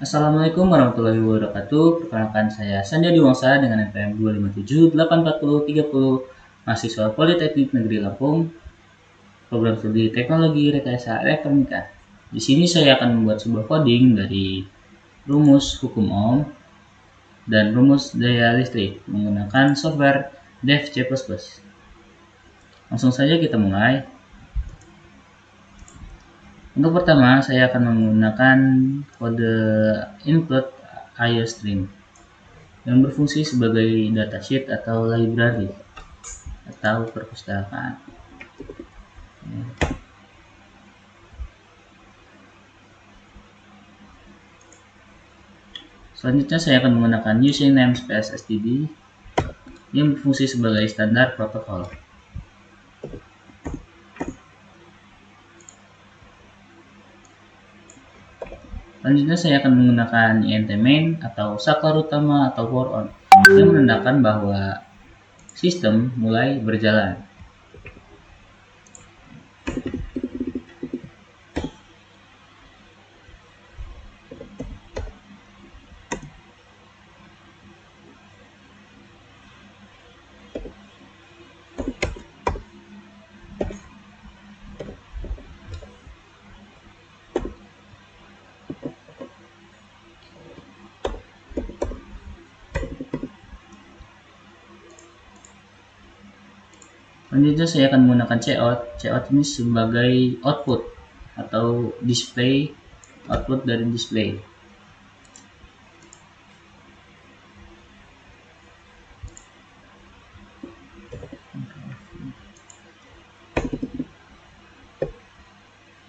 Assalamualaikum warahmatullahi wabarakatuh. Perkenalkan saya Sanja Diwangsa dengan NPM 257840330, mahasiswa Politeknik Negeri Lampung, program studi Teknologi Rekayasa Elektronika. Di sini saya akan membuat sebuah coding dari rumus hukum Ohm dan rumus daya listrik menggunakan software Dev C++. Langsung saja kita mulai. Untuk pertama, saya akan menggunakan kode include IOStream yang berfungsi sebagai datasheet atau library atau perpustakaan. Selanjutnya saya akan menggunakan using namespace std yang berfungsi sebagai standar protokol. Selanjutnya saya akan menggunakan int main atau saklar utama atau for on yang menandakan bahwa sistem mulai berjalan. Selanjutnya saya akan menggunakan cout. Cout ini sebagai output atau display, output dari display.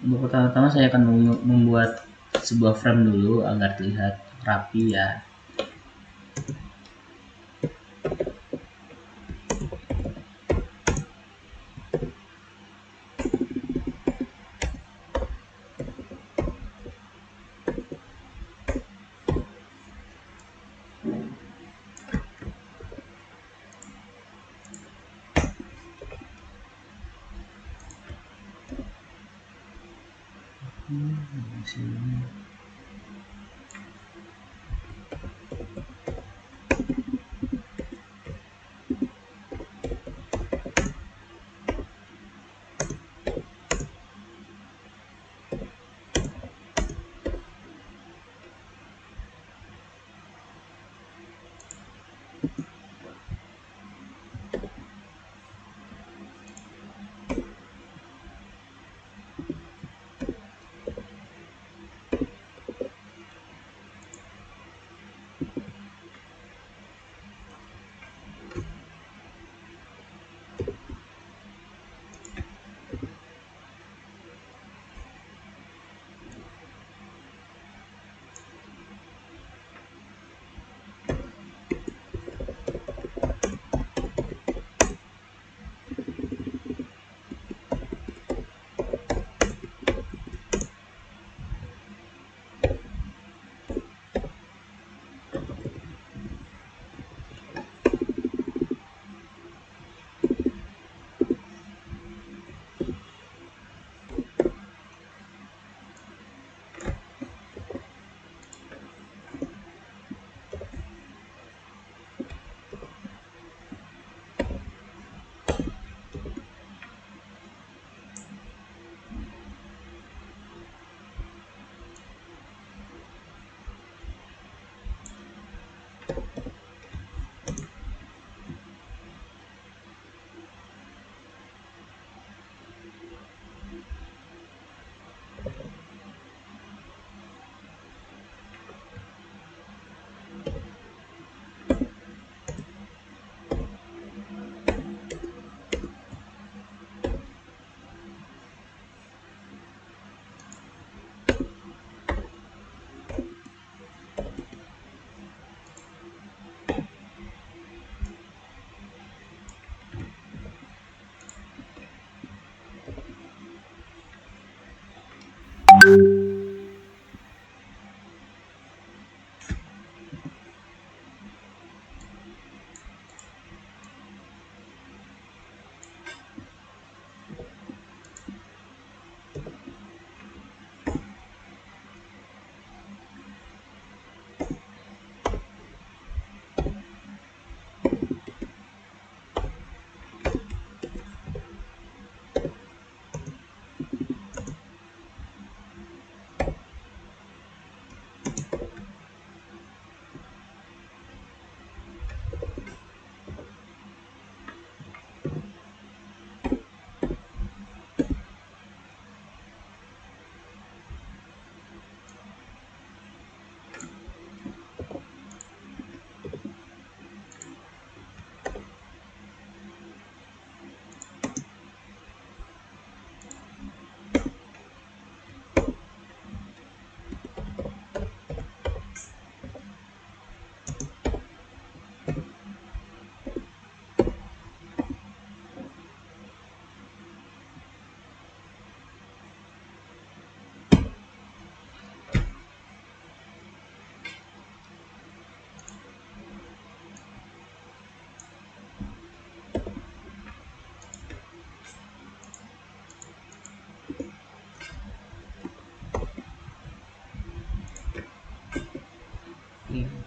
Untuk pertama-tama saya akan membuat sebuah frame dulu agar terlihat rapi ya.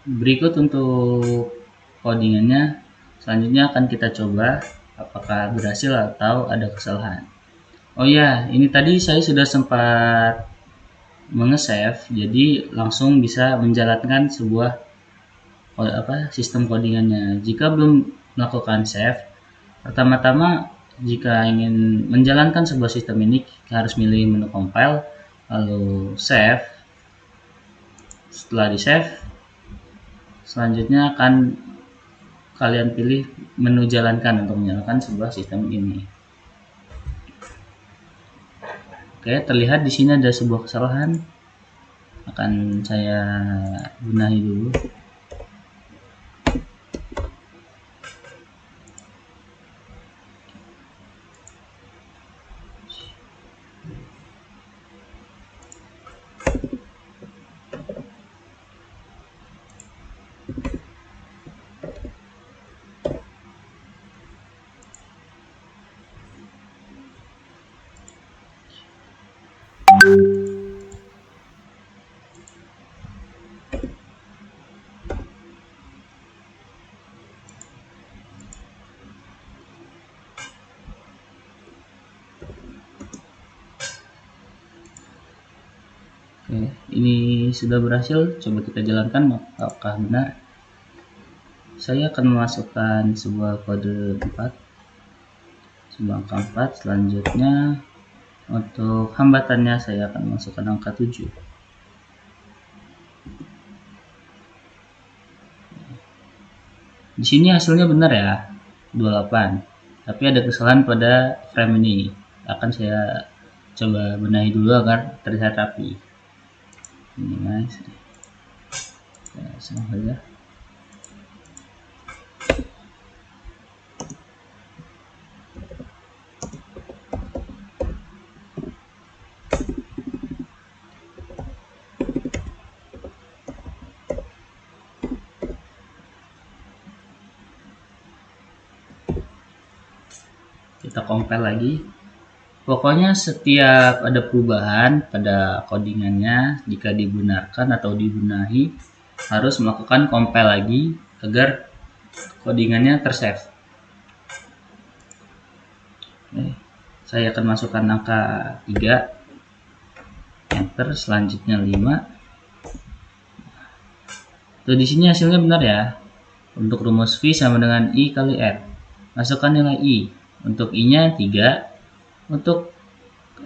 Berikut untuk codingannya. Selanjutnya akan kita coba apakah berhasil atau ada kesalahan. Oh ya, ini tadi saya sudah sempat mengesave, jadi langsung bisa menjalankan sebuah sistem codingannya. Jika belum melakukan save, pertama-tama jika ingin menjalankan sebuah sistem ini, kita harus milih menu compile, lalu save. Setelah di save, selanjutnya akan kalian pilih menu jalankan untuk menjalankan sebuah sistem ini. Oke, terlihat di sini ada sebuah kesalahan. Akan saya benahi dulu. Oke, ini sudah berhasil. Coba kita jalankan apakah benar. Saya akan memasukkan sebuah kode 4, sebuah angka 4. Selanjutnya untuk hambatannya saya akan masukkan angka 7. Di sini hasilnya benar ya, 28. Tapi ada kesalahan pada frame ini. Akan saya coba benahi dulu agar terlihat rapi. Ini guys, sama saja. Kita compile lagi. Pokoknya setiap ada perubahan pada codingannya, jika dibenarkan atau dibenahi, harus melakukan compile lagi agar codingannya tersave. Oke, saya akan masukkan angka 3, enter, selanjutnya 5. Tuh, di sini hasilnya benar ya. Untuk rumus V sama dengan I kali R. Masukkan nilai I. Untuk I-nya 3, untuk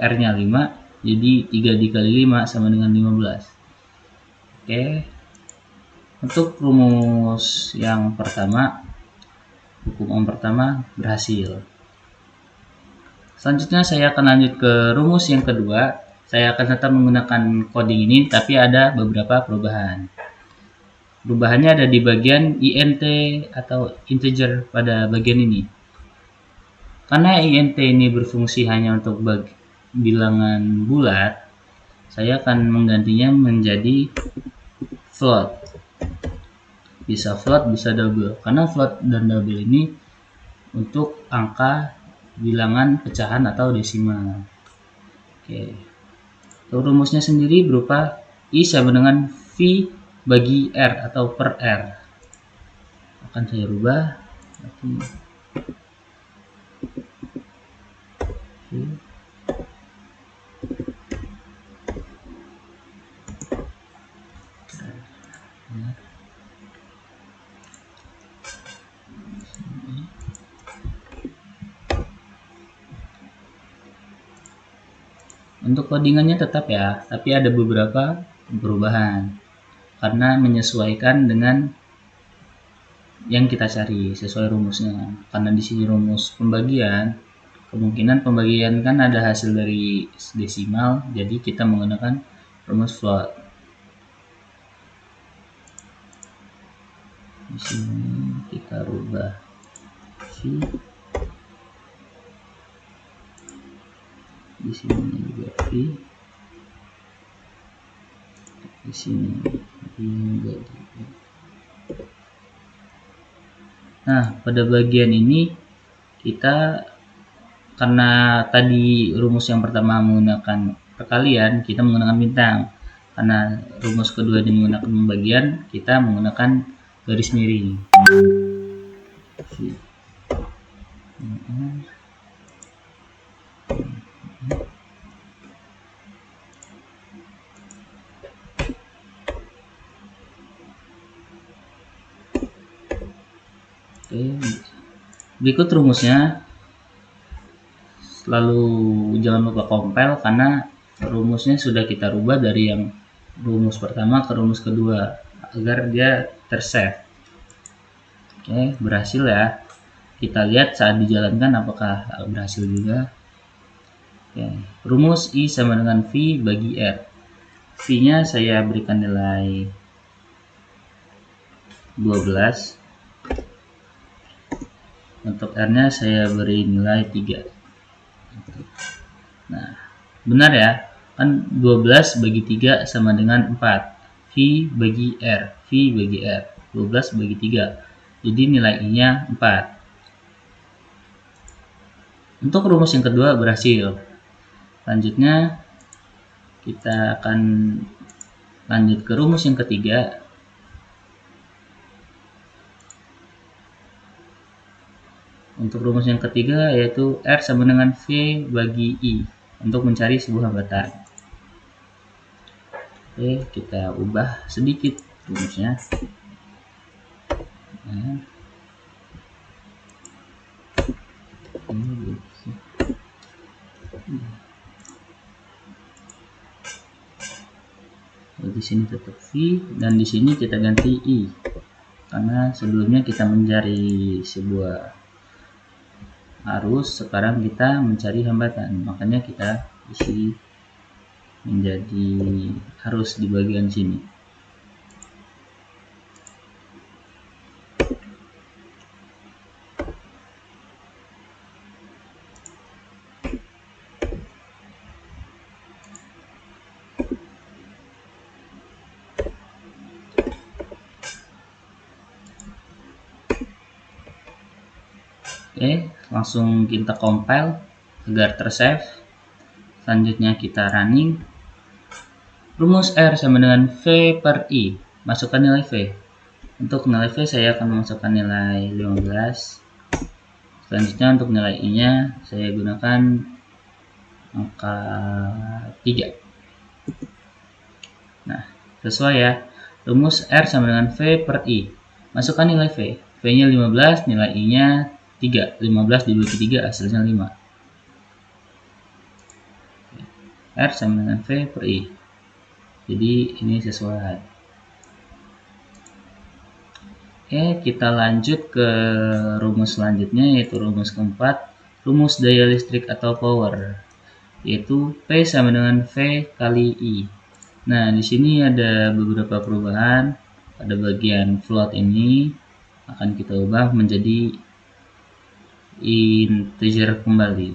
R-nya 5, jadi 3 dikali 5 sama dengan 15. Oke. Untuk rumus yang pertama, hukum Ohm pertama berhasil. Selanjutnya saya akan lanjut ke rumus yang kedua. Saya akan tetap menggunakan coding ini, tapi ada beberapa perubahan. Perubahannya ada di bagian int atau integer pada bagian ini. Karena int ini berfungsi hanya untuk bilangan bulat, saya akan menggantinya menjadi float. Bisa float, bisa double. Karena float dan double ini untuk angka bilangan pecahan atau desimal. Oke. Untuk rumusnya sendiri berupa I sama dengan V bagi R atau per R. Akan saya rubah. Untuk codingannya tetap ya, tapi ada beberapa perubahan karena menyesuaikan dengan yang kita cari sesuai rumusnya. Karena di sini rumus pembagian, kemungkinan pembagian kan ada hasil dari desimal, jadi kita menggunakan rumus float. Di sini kita rubah V, di sini juga V, di sini juga. Nah, pada bagian ini kita, karena tadi rumus yang pertama menggunakan perkalian, kita menggunakan bintang. Karena rumus kedua ini menggunakan pembagian, kita menggunakan garis miring. Oke, berikut rumusnya. Lalu jangan lupa compile karena rumusnya sudah kita rubah dari yang rumus pertama ke rumus kedua agar dia tersave. Oke, berhasil ya. Kita lihat saat dijalankan apakah berhasil juga. Oke, rumus I sama dengan V bagi R. V-nya saya berikan nilai 12. Untuk R-nya saya beri nilai 3. Nah, benar ya. Kan 12 bagi 3 sama dengan 4. V bagi R. V bagi R. 12 bagi 3. Jadi nilai I-nya 4. Untuk rumus yang kedua berhasil. Selanjutnya kita akan lanjut ke rumus yang ketiga. Untuk rumus yang ketiga yaitu R sama dengan V bagi I untuk mencari sebuah hambatan. Oke, kita ubah sedikit rumusnya. Nah, di sini tetap V dan di sini kita ganti I karena sebelumnya kita mencari sebuah arus, sekarang kita mencari hambatan, makanya kita isi menjadi arus di bagian sini. Oke, langsung kita compile agar tersave. Selanjutnya kita running. Rumus R sama dengan V per I. Masukkan nilai V. Untuk nilai V saya akan memasukkan nilai 15. Selanjutnya untuk nilai I-nya saya gunakan angka 3. Nah, sesuai ya. Rumus R sama dengan V per I. Masukkan nilai V. V-nya 15, nilai I-nya 3. 15 dibagi 3 hasilnya 5. R sama dengan V per I. Jadi ini sesuai. Oke, kita lanjut ke rumus selanjutnya yaitu rumus keempat, rumus daya listrik atau power, yaitu P sama dengan V kali I. Nah, di sini ada beberapa perubahan. Pada bagian float ini akan kita ubah menjadi integer kembali.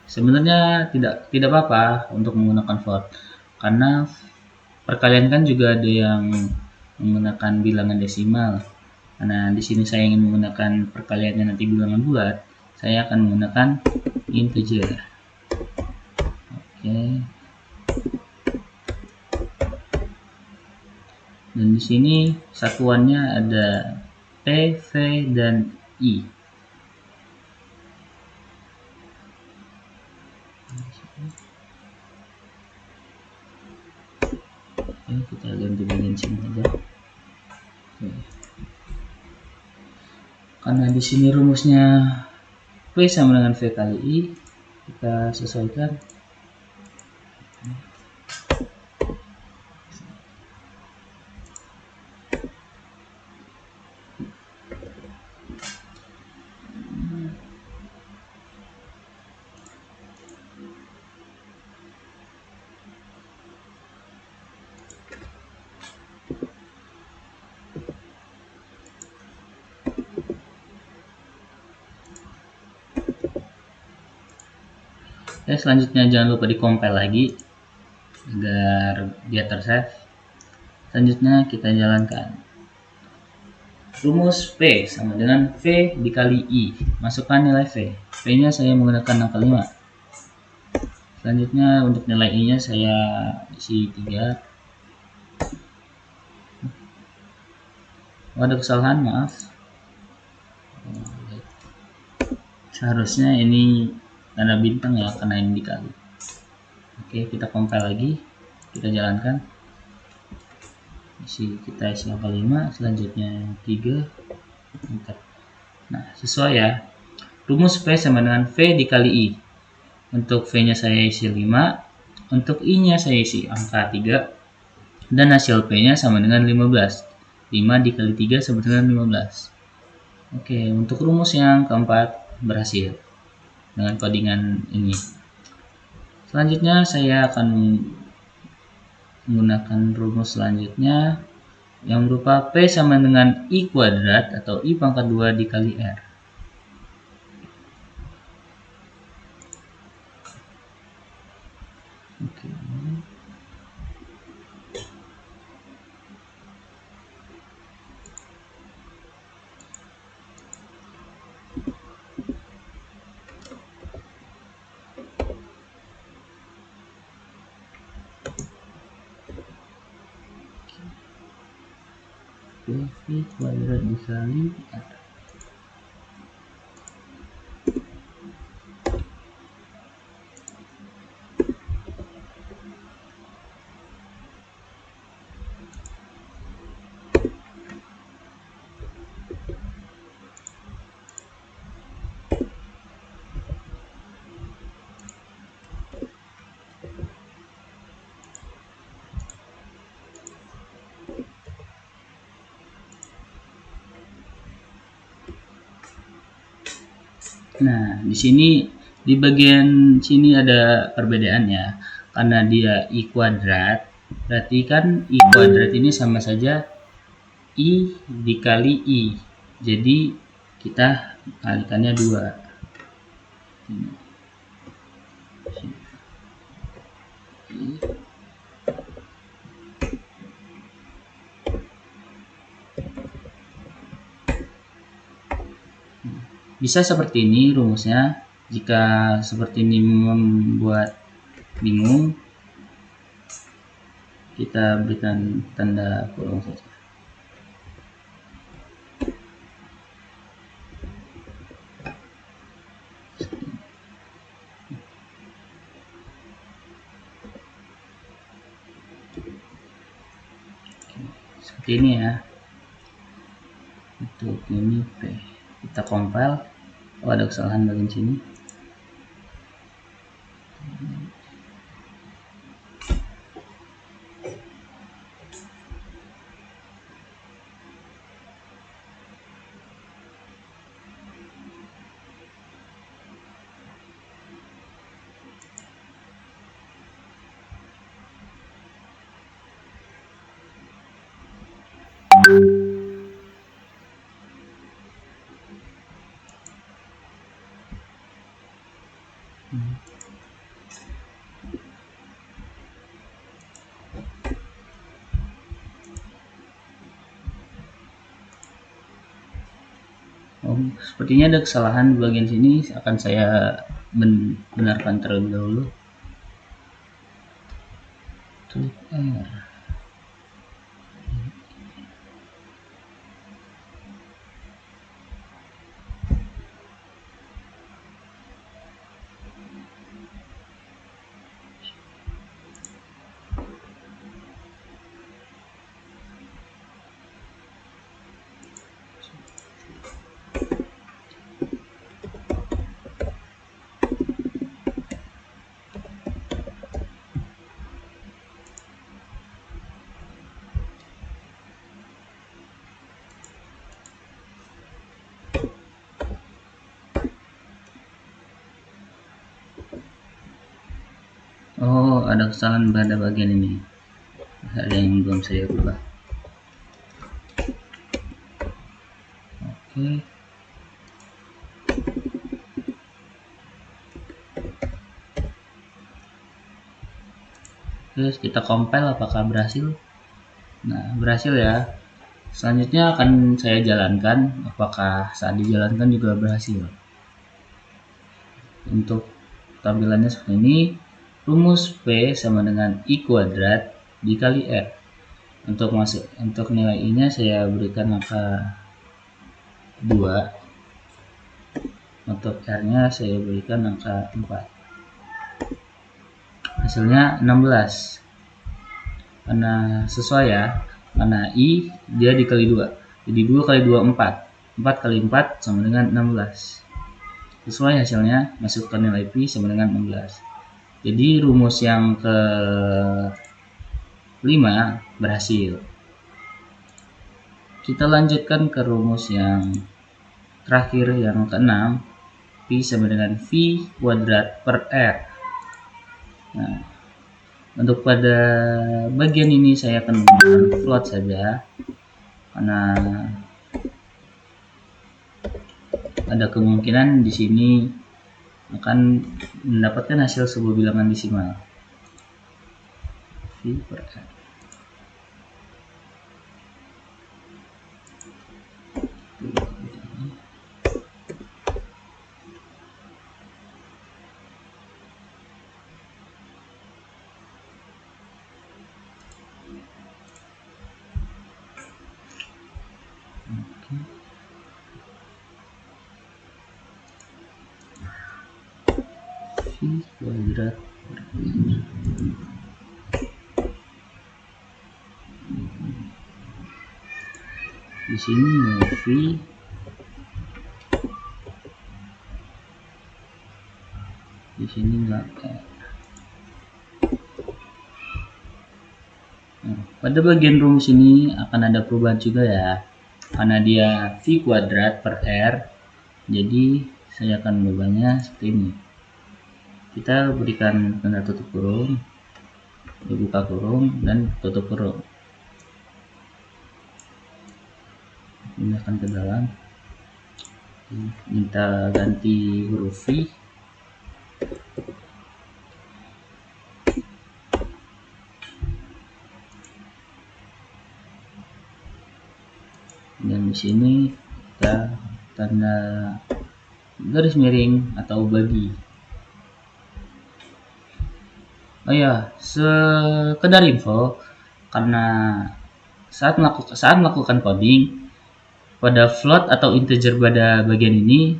Sebenarnya tidak apa-apa untuk menggunakan float karena perkalian kan juga ada yang menggunakan bilangan desimal. Karena di sini saya ingin menggunakan perkaliannya nanti bilangan bulat, saya akan menggunakan integer. Oke. Dan di sini satuannya ada P, V, dan I. Oke, kita ganti bagian sini aja. Oke. Karena di sini rumusnya P sama dengan V kali I, kita sesuaikan. Oke, selanjutnya jangan lupa di-compile lagi agar dia tersave. Selanjutnya kita jalankan. Rumus P sama dengan V dikali I. Masukkan nilai V. V-nya saya menggunakan angka 5. Selanjutnya untuk nilai I nya saya isi 3. Ada kesalahan, maaf. Seharusnya ini tanda bintang ya, karena ini dikali. Oke, kita compile lagi, kita jalankan. Kita isi angka 5, selanjutnya 3. Enter. Nah, sesuai ya. Rumus V sama dengan V dikali I. Untuk V nya saya isi 5, untuk I nya saya isi angka 3, dan hasil P nya sama dengan 15. 5 dikali 3 sama dengan 15. Oke, untuk rumus yang keempat berhasil dengan codingan ini. Selanjutnya saya akan menggunakan rumus selanjutnya yang berupa P sama dengan I kuadrat atau I pangkat 2 dikali R. Oke. I kuadrat dikali R. Nah, di sini di bagian sini ada perbedaan ya. Karena dia I kuadrat, berarti kan I kuadrat ini sama saja I dikali I. Jadi kita kalikannya 2. Bisa seperti ini rumusnya. Jika seperti ini membuat bingung, kita berikan tanda kurung saja. Seperti ini ya. Untuk ini P. Kita compile. Oh, ada kesalahan bagian sini. Sepertinya ada kesalahan di bagian sini, akan saya benarkan terlebih dahulu. Klik R. Oh, ada kesalahan pada bagian ini. Ada yang belum saya rubah. Oke. Terus kita compile apakah berhasil. Nah, berhasil ya. Selanjutnya akan saya jalankan, apakah saat dijalankan juga berhasil. Untuk tampilannya seperti ini. rumus P sama dengan I kuadrat dikali R. Untuk nilai I-nya saya berikan angka 2. Untuk R-nya saya berikan angka 4. Hasilnya 16. Karena sesuai ya, karena I dia dikali 2. Jadi 2 kali 2 4. 4 kali 4 sama dengan 16. Sesuai hasilnya, masukkan nilai Pi sama dengan 16. Jadi rumus yang ke 5 berhasil. Kita lanjutkan ke rumus yang terakhir, yang ke-6. Pi sama dengan V kuadrat per R. Nah, untuk pada bagian ini saya akan menggunakan float saja, karena ada kemungkinan di sini akan mendapatkan hasil sebuah bilangan desimal. V per R. V kuadrat per R. Di sini V, di sini nggak R. Nah, pada bagian rumus ini akan ada perubahan juga ya, karena dia V kuadrat per R. Jadi saya akan mengubahnya seperti ini. Kita berikan tanda tutup kurung, buka kurung, dan tutup kurung. Pindahkan ke dalam. Minta ganti huruf V. Dan di sini kita tanda garis miring atau bagi. Oh ya, sekedar info, karena saat melakukan coding pada float atau integer pada bagian ini,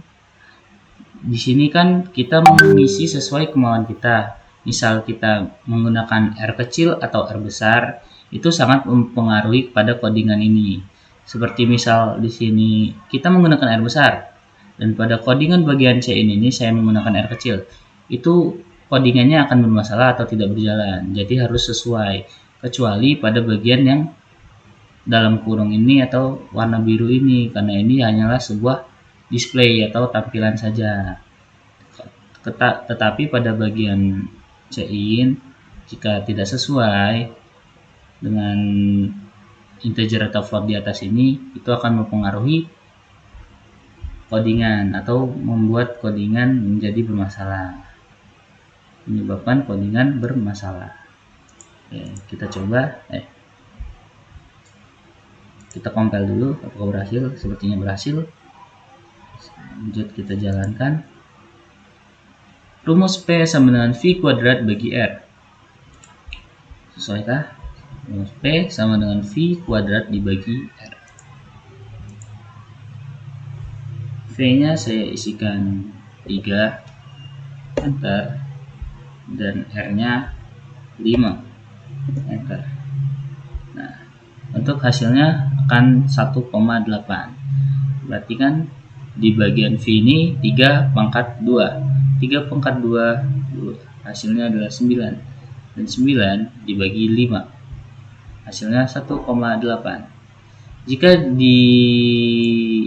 di sini kan kita mengisi sesuai kemauan kita. Misal kita menggunakan R kecil atau R besar, itu sangat mempengaruhi pada codingan ini. Seperti misal di sini kita menggunakan R besar, dan pada codingan bagian C ini saya menggunakan R kecil. Itu codingannya akan bermasalah atau tidak berjalan. Jadi harus sesuai, kecuali pada bagian yang dalam kurung ini atau warna biru ini, karena ini hanyalah sebuah display atau tampilan saja. Tetapi pada bagian C-in, jika tidak sesuai dengan integer atau float di atas ini, itu akan mempengaruhi codingan atau membuat codingan menjadi bermasalah, menyebabkan codingan bermasalah. Oke, kita coba, kita compile dulu apakah berhasil. Sepertinya berhasil. Lanjut kita jalankan. Rumus P sama dengan V kuadrat bagi R. Sesuaikah? Rumus P sama dengan V kuadrat dibagi R. V-nya saya isikan 3, enter, dan R-nya 5, enter. Nah, untuk hasilnya akan 1,8. Berarti kan di bagian V ini 3 pangkat 2. 3 pangkat 2, hasilnya adalah 9. Dan 9 dibagi 5, hasilnya 1,8. Jika di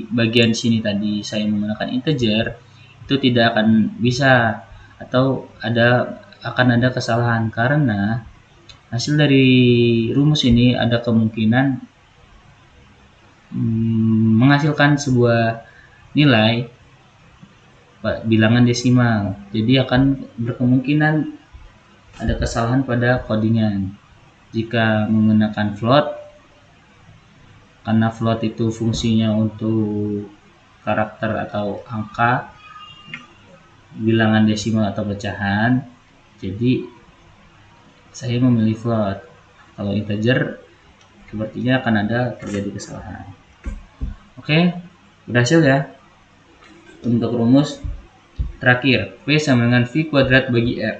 bagian sini tadi saya menggunakan integer, itu tidak akan bisa, atau akan ada kesalahan, karena hasil dari rumus ini ada kemungkinan menghasilkan sebuah nilai bilangan desimal. Jadi akan berkemungkinan ada kesalahan pada codingan. Jika menggunakan float, karena float itu fungsinya untuk karakter atau angka, bilangan desimal atau pecahan, jadi saya memilih float. Kalau integer sepertinya akan ada terjadi kesalahan. Oke, berhasil ya. Untuk rumus terakhir, V sama dengan V kuadrat bagi R.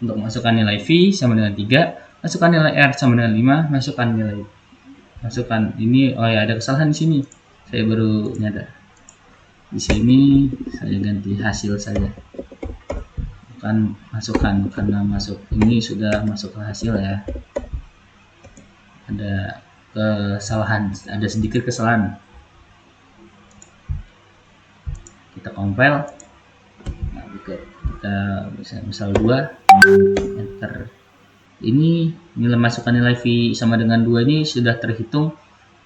Untuk masukkan nilai V sama dengan 3, masukkan nilai R sama dengan 5, masukkan ini. Oh ya, ada kesalahan di sini. Saya baru nyadar. Di sini saya ganti hasil saja. Bukan masukkan, karena masuk ini sudah masuk ke hasil ya. Ada kesalahan, ada sedikit kesalahan. Kita compile. Nah, kita bisa misal 2, enter. Ini nilai masukkan nilai V sama dengan 2 ini sudah terhitung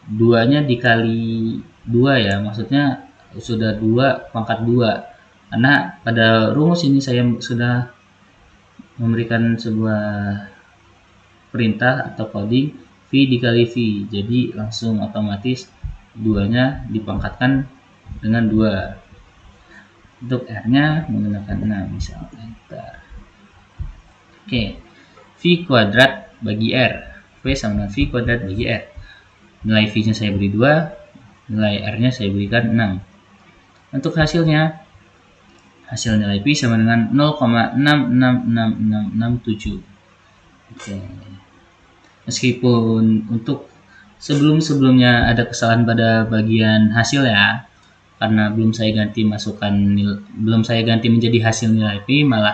2-nya dikali 2 ya, maksudnya sudah 2 pangkat 2, karena pada rumus ini saya sudah memberikan sebuah perintah atau coding V dikali V, jadi langsung otomatis 2-nya dipangkatkan dengan 2. Untuk R-nya menggunakan 6 misalnya. Enter. Oke, V kuadrat bagi R. V sama dengan V kuadrat bagi R. Nilai V-nya saya beri 2, nilai R-nya saya berikan 6. Untuk hasilnya, hasil nilai V sama dengan 0,666667. Oke. Meskipun untuk sebelum-sebelumnya ada kesalahan pada bagian hasil ya, karena belum saya ganti menjadi hasil nilai P, malah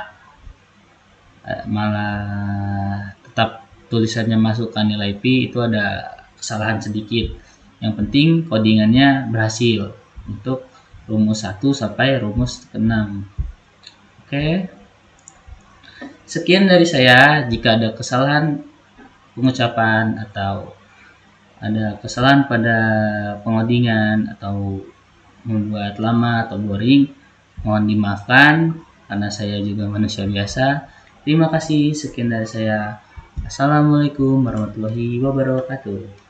tetap tulisannya masukkan nilai P, itu ada kesalahan sedikit. Yang penting codingannya berhasil untuk rumus 1 sampai rumus ke-6. Oke. Sekian dari saya. Jika ada kesalahan pengucapan atau ada kesalahan pada pengodingan atau membuat lama atau boring, mohon dimaafkan karena saya juga manusia biasa. Terima kasih, sekian dari saya. Assalamualaikum warahmatullahi wabarakatuh.